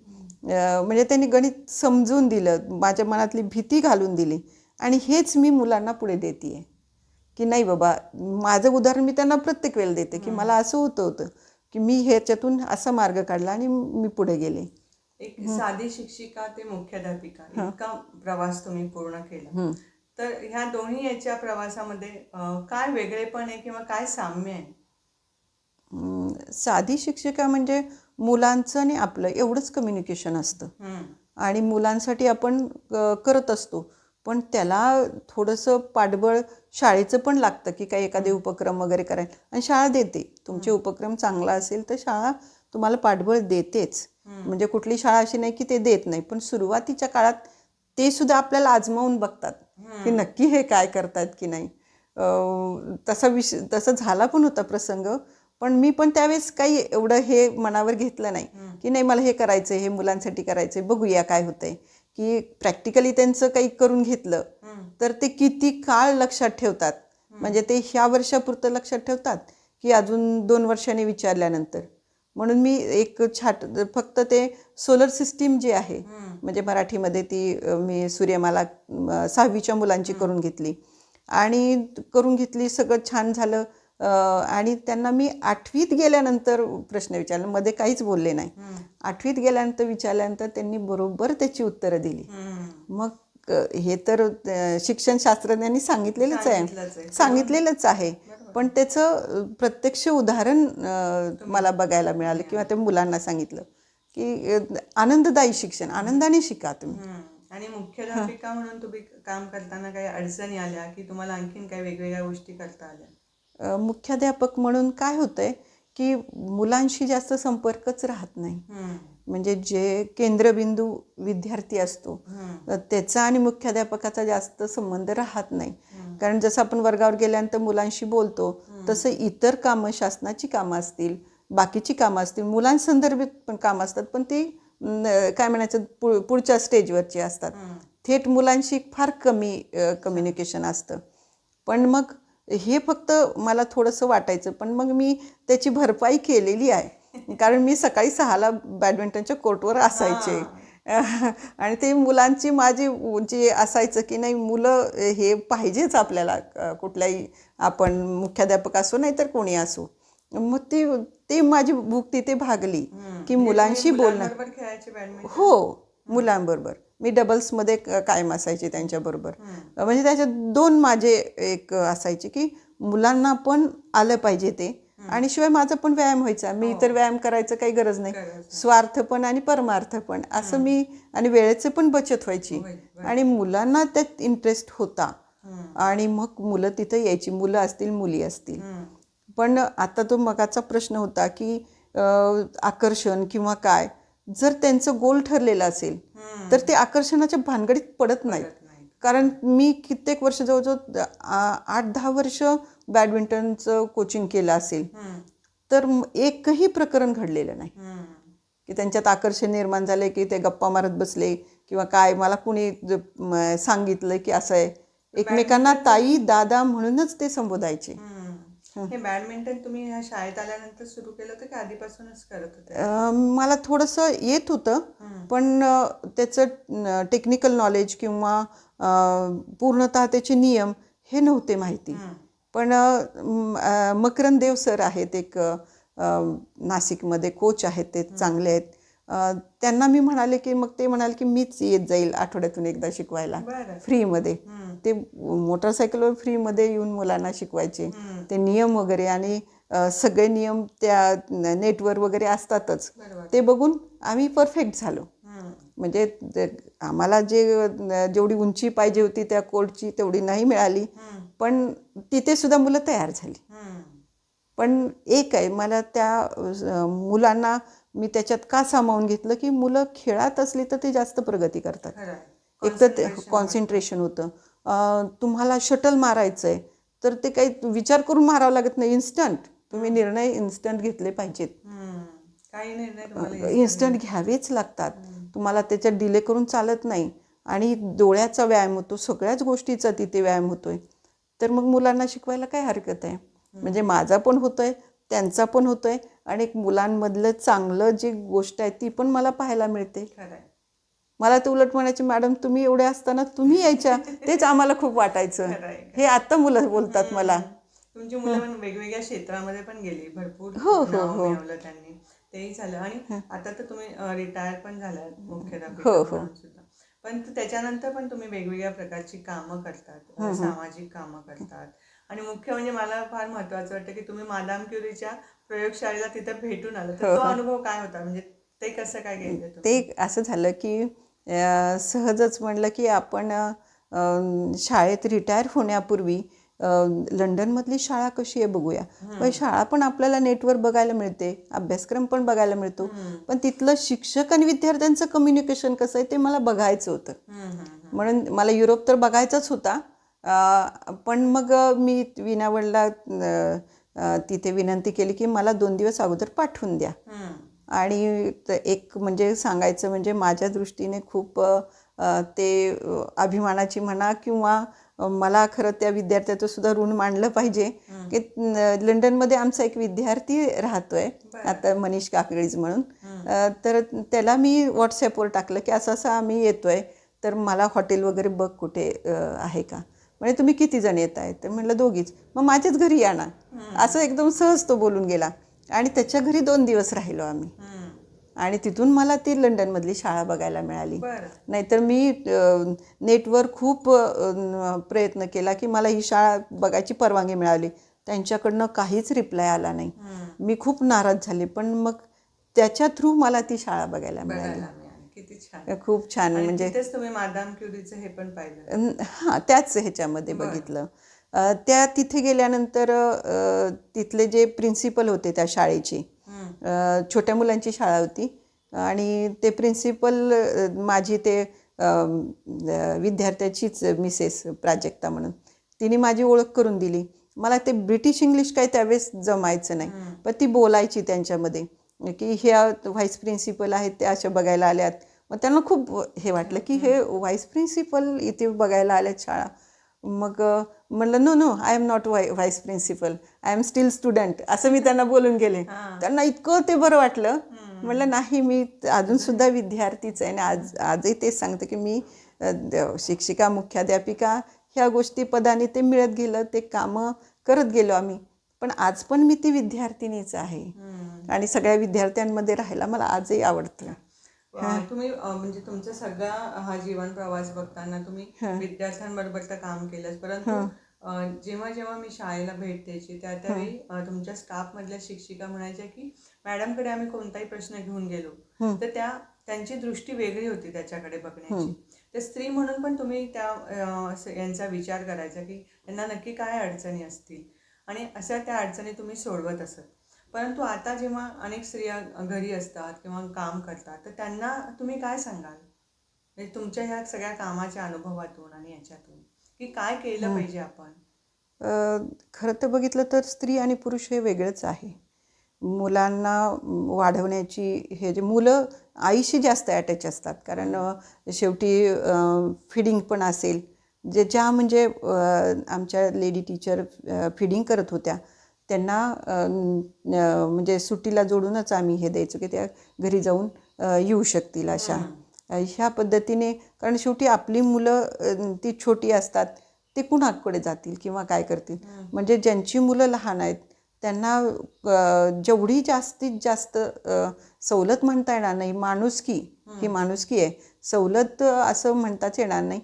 म्हणजे त्यांनी गणित समजून दिलं, माझ्या मनातली भीती घालून दिली. आणि हेच मी मुलांना पुढे देते आहे की नाही बाबा, माझं उदाहरण मी त्यांना प्रत्येक वेळेला देते की मला असं होतं की मी ह्याच्यातून असा मार्ग काढला आणि मी पुढे गेले. एक साधी शिक्षिका ते मुख्याध्यापिका इतका प्रवास तुम्ही पूर्ण केला, तर ह्या दोन्ही याच्या प्रवासामध्ये काय वेगळेपण आहे किंवा काय साम्य आहे? साधी शिक्षिका म्हणजे मुलांचं आणि आपलं एवढंच कम्युनिकेशन असतं. आणि मुलांसाठी आपण करत असतो, पण त्याला थोडंसं पाठबळ शाळेचं पण लागतं की काही एखादे उपक्रम वगैरे करायला. आणि शाळा देते, तुमचे उपक्रम चांगला असेल तर शाळा तुम्हाला पाठबळ देतेच. म्हणजे कुठली शाळा अशी नाही की ते देत नाही. पण सुरुवातीच्या काळात ते सुद्धा आपल्याला आजमावून बघतात की नक्की हे काय करतात की नाही. तसं झाला पण होता प्रसंग. पण मी पण त्यावेळेस काही एवढं हे मनावर घेतलं नाही की नाही मला हे करायचं आहे, हे मुलांसाठी करायचं आहे, बघूया काय होतंय. की प्रॅक्टिकली त्यांचं काही करून घेतलं तर ते किती काळ लक्षात ठेवतात. म्हणजे ते ह्या वर्षापुरतं लक्षात ठेवतात की अजून 2 वर्षांनी विचारल्यानंतर. म्हणून मी फक्त ते सोलर सिस्टीम जे आहे, म्हणजे मराठीमध्ये मी सूर्यमाला 6वीच्या मुलांची करून घेतली. आणि करून घेतली, सगळं छान झालं. आणि त्यांना मी 8वीत गेल्यानंतर प्रश्न विचारला, मध्ये काहीच बोलले नाही. 8वीत गेल्यानंतर विचारल्यानंतर त्यांनी बरोबर त्याची उत्तरं दिली. मग हे तर शिक्षण शास्त्रज्ञांनी सांगितलेलंच आहे. पण त्याचं प्रत्यक्ष उदाहरण मला बघायला मिळालं किंवा त्या मुलांना सांगितलं की आनंददायी शिक्षण, आनंदाने शिका तुम्ही. आणि मुख्याध्यापिका म्हणून तुम्ही काम करताना काही अडचणी आल्या की तुम्हाला आणखीन काही वेगवेगळ्या गोष्टी करता आल्या? मुख्याध्यापक म्हणून काय होतंय की मुलांशी जास्त संपर्कच राहत नाही. म्हणजे जे केंद्रबिंदू विद्यार्थी असतो त्याचा आणि मुख्याध्यापकाचा जास्त संबंध राहत नाही. कारण जसं आपण वर्गावर गेल्यानंतर मुलांशी बोलतो तसं इतर कामं, शासनाची कामं असतील, बाकीची कामं असतील, मुलांसंदर्भित पण कामं असतात, पण ती काय म्हणायचं पुढच्या स्टेजवरची असतात. थेट मुलांशी फार कमी कम्युनिकेशन असतं. पण मग हे फक्त मला थोडंसं वाटायचं, पण मग मी त्याची भरपाई केलेली आहे. कारण मी सकाळी 6ला बॅडमिंटनच्या कोर्टवर असायचे आणि ते मुलांची माझी जी असायचं की नाही मुलं हे पाहिजेच आपल्याला कुठल्याही आपण मुख्याध्यापक असो नाही तर कोणी असो. मग ती ते माझी भूक तिथे भागली की मुलांशी बोलणं. मुलांबरोबर खेळायचे बॅडमिंटन. हो, मुलांबरोबर मी डबल्समध्ये कायम असायचे त्यांच्याबरोबर. म्हणजे त्याच्यात दोन माझे एक असायचे की मुलांना पण आलं पाहिजे ते आणि शिवाय माझा पण व्यायाम व्हायचा. मी इतर व्यायाम करायचं काही गरज नाही, स्वार्थ पण आणि परमार्थ पण असं मी, आणि वेळेचं पण बचत व्हायची आणि मुलांना त्यात इंटरेस्ट होता आणि मग मुलं तिथं यायची, मुलं असतील मुली असतील. पण आता तो मगाचा प्रश्न होता की आकर्षण किंवा काय, जर त्यांचं गोल ठरलेलं असेल तर ते आकर्षणाच्या भानगडीत पडत नाहीत. कारण मी कित्येक वर्ष जवळजवळ 8-10 वर्ष बॅडमिंटनचं कोचिंग केलं असेल तर एकही प्रकरण घडलेलं नाही की त्यांच्यात आकर्षण निर्माण झाले की ते गप्पा मारत बसले किंवा काय, मला कुणी सांगितलं की असं आहे. एकमेकांना ताई दादा म्हणूनच ते संबोधायचे. हे बॅडमिंटन तुम्ही ह्या शाळेत आल्यानंतर सुरू केलं होतं की आधीपासूनच करत होते? मला थोडंसं येत होतं पण त्याचं टेक्निकल नॉलेज किंवा पूर्णतः त्याचे नियम हे नव्हते माहिती. पण मकरंद देव सर आहेत एक नाशिकमध्ये कोच आहेत, ते चांगले आहेत. त्यांना मी म्हणाले की मग ते म्हणाले की मीच येत जाईल आठवड्यातून एकदा शिकवायला फ्रीमध्ये. ते मोटरसायकलवर फ्रीमध्ये येऊन मुलांना शिकवायचे ते नियम वगैरे, आणि सगळे नियम त्या नेटवर वगैरे असतातच, ते बघून आम्ही परफेक्ट झालो. म्हणजे आम्हाला जेवढी उंची पाहिजे होती त्या कोर्टची तेवढी नाही मिळाली, पण तिथे सुद्धा मुलं तयार झाली. पण एक आहे, मला त्या मुलांना मी त्याच्यात का सामावून घेतलं की मुलं खेळात असली तर ते जास्त प्रगती करतात. एक तर ते कॉन्सन्ट्रेशन होतं. तुम्हाला शटल मारायचं आहे तर ते काही विचार करून मारावं लागत नाही, इन्स्टंट तुम्ही निर्णय इन्स्टंट घेतले पाहिजेत. काही निर्णय इन्स्टंट घ्यावेच लागतात, तुम्हाला त्याच्यात डिले करून चालत नाही. आणि डोळ्याचा व्यायाम होतो, सगळ्याच गोष्टीचा तिथे व्यायाम होतोय. तर मग मुलांना शिकवायला काय हरकत आहे. म्हणजे माझा पण होतोय, त्यांचा पण होतोय, आणि एक मुलांमधलं चांगलं जी गोष्ट आहे ती पण मला पाहायला मिळते. मला तर उलट म्हणायचे, मॅडम तुम्ही एवढे असताना तुम्ही यायच्या, तेच आम्हाला खूप वाटायचं. हे आता मुलं बोलतात मला. तुमची मुलं पण वेगवेगळ्या क्षेत्रामध्ये पण गेली, भरपूर नाव मिळवलं त्यांनी, तेही झालं. आणि आता तर तुम्ही रिटायर पण झालात मुख्याध्यापिका म्हणून सुद्धा. पण त्याच्यानंतर पण तुम्ही वेगवेगळ्या प्रकारची कामं करतात, सामाजिक कामं करतात. आणि मुख्य म्हणजे मला फार महत्त्वाचं वाटतं की तुम्ही मादाम क्युरीच्या प्रयोगशाळेला तिथं भेटून आलं, तर तो अनुभव काय होता, म्हणजे ते कसं काय गेलं तुम्ही? ते असं झालं की सहजच म्हणलं की आपण शाळेत रिटायर होण्यापूर्वी लंडनमधली शाळा कशी आहे बघूया. पण शाळा पण आपल्याला नेटवर बघायला मिळते, अभ्यासक्रम पण बघायला मिळतो, पण तिथलं शिक्षक आणि विद्यार्थ्यांचं कम्युनिकेशन कसं आहे ते मला बघायचं होतं. म्हणून मला युरोप तर बघायचाच होता. पण मग मी विनावडला तिथे विनंती केली की मला 2 दिवस अगोदर पाठवून द्या. आणि एक म्हणजे सांगायचं म्हणजे माझ्या दृष्टीने खूप ते अभिमानाची म्हणा किंवा मला खरं त्या विद्यार्थ्याचं सुद्धा ऋण मानलं पाहिजे की लंडनमध्ये आमचा एक विद्यार्थी राहतोय आता, मनीष काकळीज म्हणून. तर त्याला मी व्हॉट्सॲपवर टाकलं की असं असं आम्ही येतोय, तर मला हॉटेल वगैरे बघ कुठे आहे का. म्हणजे तुम्ही किती जण येत आहे, तर म्हटलं 2घीच. मग माझ्याच घरी या ना, असं एकदम सहज तो बोलून गेला. आणि त्याच्या घरी 2 दिवस राहिलो आम्ही, आणि तिथून मला ती लंडनमधली शाळा बघायला मिळाली. नाहीतर मी नेटवर खूप प्रयत्न केला की मला ही शाळा बघायची परवानगी मिळाली, त्यांच्याकडनं काहीच रिप्लाय आला नाही. मी खूप नाराज झाले, पण मग त्याच्या थ्रू मला ती शाळा बघायला मिळाली. किती छान, खूप छान. म्हणजे तिथेच तुम्ही मादाम क्युरीचं हे पण पाहिलं? हां, त्याच ह्याच्यामध्ये बघितलं. त्या तिथे गेल्यानंतर तिथले जे प्रिन्सिपल होते त्या शाळेची, छोट्या मुलांची शाळा होती, आणि ते प्रिन्सिपल माझी ते विद्यार्थ्याचीच मिसेस प्राजक्ता म्हणून, तिने माझी ओळख करून दिली. मला ते ब्रिटिश इंग्लिश काही त्यावेळेस जमायचं नाही, पण ती बोलायची त्यांच्यामध्ये की ह्या व्हाईस प्रिन्सिपल आहेत त्या अशा बघायला आल्यात. मग त्यांना खूप हे वाटलं की हे व्हाईस प्रिन्सिपल इथे बघायला आल्यात शाळा. मग म्हणलं no no, I am not vice principal, I am still student, असं मी त्यांना बोलून गेले. त्यांना इतकं ते बरं वाटलं म्हटलं नाही, मी अजूनसुद्धा विद्यार्थीच आहे आणि आजही तेच सांगते की मी शिक्षिका, मुख्याध्यापिका ह्या गोष्टी पदाने ते मिळत गेलं, ते कामं करत गेलो आम्ही. पण आज पण मी ती विद्यार्थिनीच आहे आणि सगळ्या विद्यार्थ्यांमध्ये राहायला मला आजही आवडतं. तुम्ही म्हणजे तुमचा सगळा हा जीवन प्रवास बघताना तुम्ही विद्यार्थ्यांबरोबर तर काम केलंच, परंतु जेव्हा जेव्हा मी शाळेला भेट द्यायची त्यावेळी तुमच्या स्टाफ मधल्या शिक्षिका म्हणायच्या की मॅडमकडे आम्ही कोणताही प्रश्न घेऊन गेलो तर त्यांची दृष्टी वेगळी होती त्याच्याकडे बघण्याची. तर स्त्री म्हणून पण तुम्ही यांचा विचार करायचा की त्यांना नक्की काय अडचणी असतील आणि अशा त्या अडचणी तुम्ही सोडवत असत. परंतु आता जेव्हा अनेक स्त्रिया घरी असतात किंवा काम करतात तर त्यांना तुम्ही काय सांगाल, म्हणजे तुमच्या ह्या सगळ्या कामाच्या अनुभवातून आणि याच्यातून की काय केलं पाहिजे आपण? खरं तर बघितलं तर स्त्री आणि पुरुष हे वेगळंच आहे. मुलांना वाढवण्याची हे जे मुलं आईशी जास्त अटॅच असतात, कारण शेवटी फिडिंग पण असेल, ज्या म्हणजे आमच्या लेडी टीचर फिडिंग करत होत्या त्यांना म्हणजे सुट्टीला जोडूनच आम्ही हे द्यायचो की त्या घरी जाऊन येऊ शकतील अशा ह्या पद्धतीने. कारण शेवटी आपली मुलं ती छोटी असतात, ते कुणाकडे जातील किंवा काय करतील. म्हणजे ज्यांची मुलं लहान आहेत त्यांना जेवढी जास्तीत जास्त सवलत म्हणता येणार नाही, माणुसकी ही माणुसकी आहे, सवलत असं म्हणताच येणार नाही,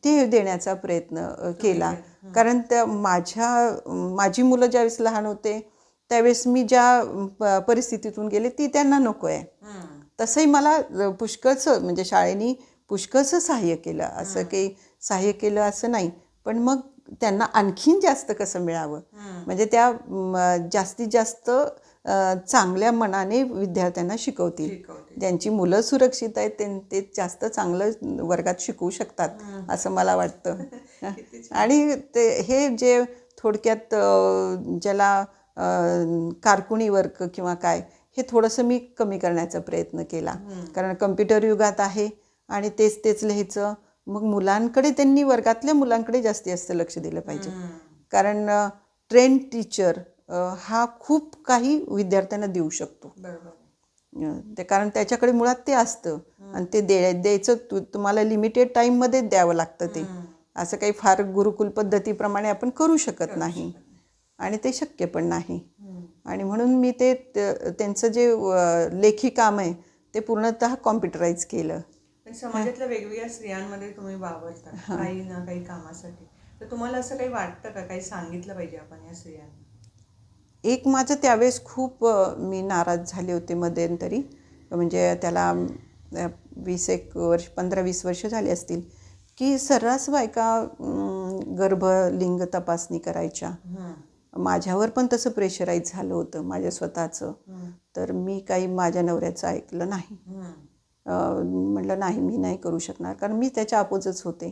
ते देण्याचा प्रयत्न केला. कारण माझी मुलं ज्यावेळेस लहान होते त्यावेळेस मी ज्या परिस्थितीतून गेले ती त्यांना नको आहे. तसंही मला पुष्कळचं म्हणजे शाळेने पुष्कळचं सहाय्य केलं, असं काही सहाय्य केलं असं नाही, पण मग त्यांना आणखीन जास्त कसं मिळावं म्हणजे त्या जास्तीत जास्त चांगल्या मनाने विद्यार्थ्यांना शिकवतील. ज्यांची मुलं सुरक्षित आहेत ते जास्त चांगलं वर्गात शिकवू शकतात असं मला वाटतं. आणि हे जे थोडक्यात ज्याला कारकुनी वर्क किंवा काय, हे थोडंसं मी कमी करण्याचा प्रयत्न केला. कारण कम्प्युटर युगात आहे आणि तेच लिहायचं. मग मुलांकडे त्यांनी वर्गातल्या मुलांकडे जास्त लक्ष दिलं पाहिजे. कारण ट्रेन टीचर हा खूप काही विद्यार्थ्यांना देऊ शकतो. ते कारण त्याच्याकडे मुळात ते असतं आणि ते द्यायचं तुम्हाला लिमिटेड टाईममध्ये द्यावं लागतं. ते असं काही फार गुरुकुल पद्धतीप्रमाणे आपण करू शकत नाही आणि ते शक्य पण नाही. आणि म्हणून मी ते त्यांचं जे लेखी काम आहे ते पूर्णतः कॉम्प्युटराईज केलं. समाजातल्या वेगवेगळ्या स्त्रियांमध्ये तुम्ही वावरता काही ना काही कामासाठी, तर तुम्हाला असं काही वाटतं का, काही सांगितलं पाहिजे आपण या स्त्रियांना? एक माझं त्यावेळेस खूप मी नाराज झाले होते मध्यंतरी, म्हणजे त्याला 20-21 वर्ष 15-20 वर्ष झाली असतील, की सर्रास बायका गर्भलिंग तपासणी करायच्या. माझ्यावर पण तसं प्रेशराईज झालं होतं माझ्या स्वतःचं. तर मी काही माझ्या नवऱ्याचं ऐकलं नाही. म्हटलं नाही, मी नाही करू शकणार, कारण मी त्याच्या अपोजच होते.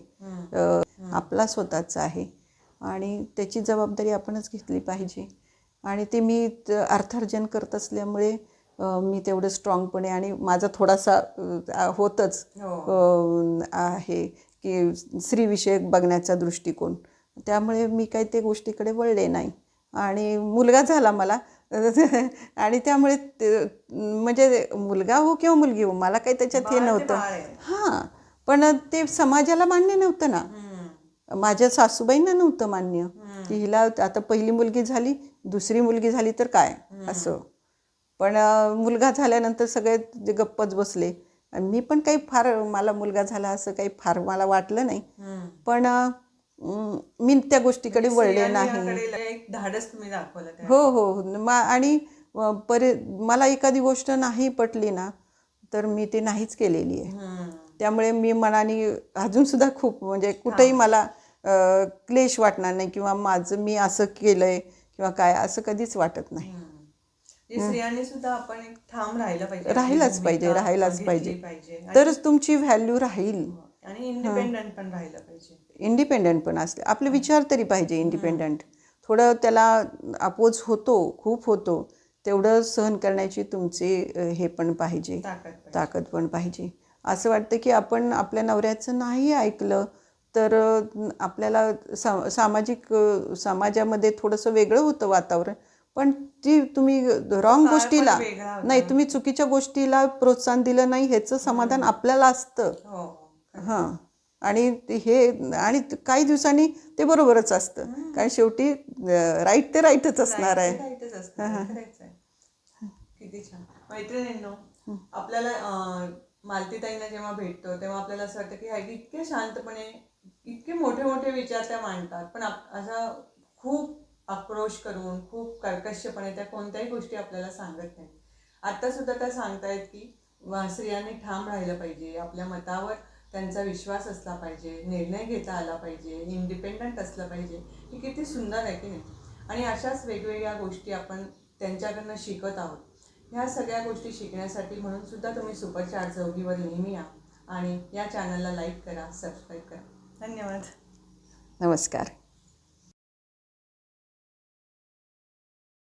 आपला स्वतःचा आहे आणि त्याची जबाबदारी आपणच घेतली पाहिजे. आणि ते मी अर्थार्जन करत असल्यामुळे मी तेवढं स्ट्रॉंगपणे, आणि माझा थोडासा होतच आहे की स्त्रीविषयक बघण्याचा दृष्टिकोन, त्यामुळे मी काही ते गोष्टीकडे वळले नाही. आणि मुलगा झाला मला आणि त्यामुळे म्हणजे मुलगा हो किंवा मुलगी हो, मला काही त्याच्यात हे नव्हतं. हां, पण ते समाजाला मान्य नव्हतं ना, माझ्या सासूबाईंना नव्हतं मान्य की हिला आता पहिली मुलगी झाली, दुसरी मुलगी झाली तर काय असं. पण मुलगा झाल्यानंतर सगळे गप्पच बसले. मी पण काही फार मला मुलगा झाला असं काही फार मला वाटलं नाही, पण मी त्या गोष्टीकडे वळले नाही. धाडस तुम्ही दाखवलं. हो. आणि मला एखादी गोष्ट नाही पटली ना तर मी ते नाहीच केलेली आहे. त्यामुळे मी मनाने अजूनसुद्धा खूप म्हणजे कुठेही मला क्लेश वाटणार नाही किंवा मी असं केलंय किंवा काय असं कधीच वाटत नाही. स्त्रियांनी सुद्धा आपण एक ठाम राहिलाच पाहिजे तरच तुमची व्हॅल्यू राहील. आणि इंडिपेंडंट पण राहिलं पाहिजे. इंडिपेंडंट पण असले, आपले विचार तरी पाहिजे इंडिपेंडंट. थोडं त्याला अपोज खूप होतो, तेवढं सहन करण्याची तुमची हे पण पाहिजे, ताकद पण पाहिजे. असं वाटतं की आपण आपल्या नवऱ्याचं नाही ऐकलं तर आपल्याला समाजामध्ये थोडंसं वेगळं होतं वातावरण, पण ती तुम्ही रॉंग काळ पण गोष्टीला वेगळा होता. नाही, तुम्ही चुकीच्या गोष्टीला प्रोत्साहन दिलं नाही ह्याचं समाधान आपल्याला असतं. हो खरं. हां. आणि आणि काही दिवसांनी ते बरोबरच असतं, कारण शेवटी राईट ते राईटच असणार आहे. राईटच असणार, खरंच आहे. किती छान. मैत्रिणींनो, आपल्याला मालतीताईंना जेव्हा भेटतो तेव्हा आपल्याला असं वाटतं की ह्या इतके शांतपणे इतके मोठे मोठे विचार त्या मांडतात, पण असा खूप आक्रोश करून खूप कर्कशपणे त्या कोणत्याही गोष्टी आपल्याला सांगत नाही. आता सुद्धा त्या सांगतायत की स्त्रियांनी ठाम राहिलं पाहिजे, आपल्या मतावर त्यांचा विश्वास असला पाहिजे, निर्णय घेता आला पाहिजे, इंडिपेंडंट असलं पाहिजे. ही किती सुंदर आहे की नाही. आणि अशाच वेगवेगळ्या गोष्टी आपण त्यांच्याकडनं शिकत आहोत. ह्या सगळ्या गोष्टी शिकण्यासाठी म्हणून सुद्धा तुम्ही सुपर चार चौघीवर नेहमी या आणि या चॅनलला लाईक करा, सबस्क्राईब करा. धन्यवाद. नमस्कार.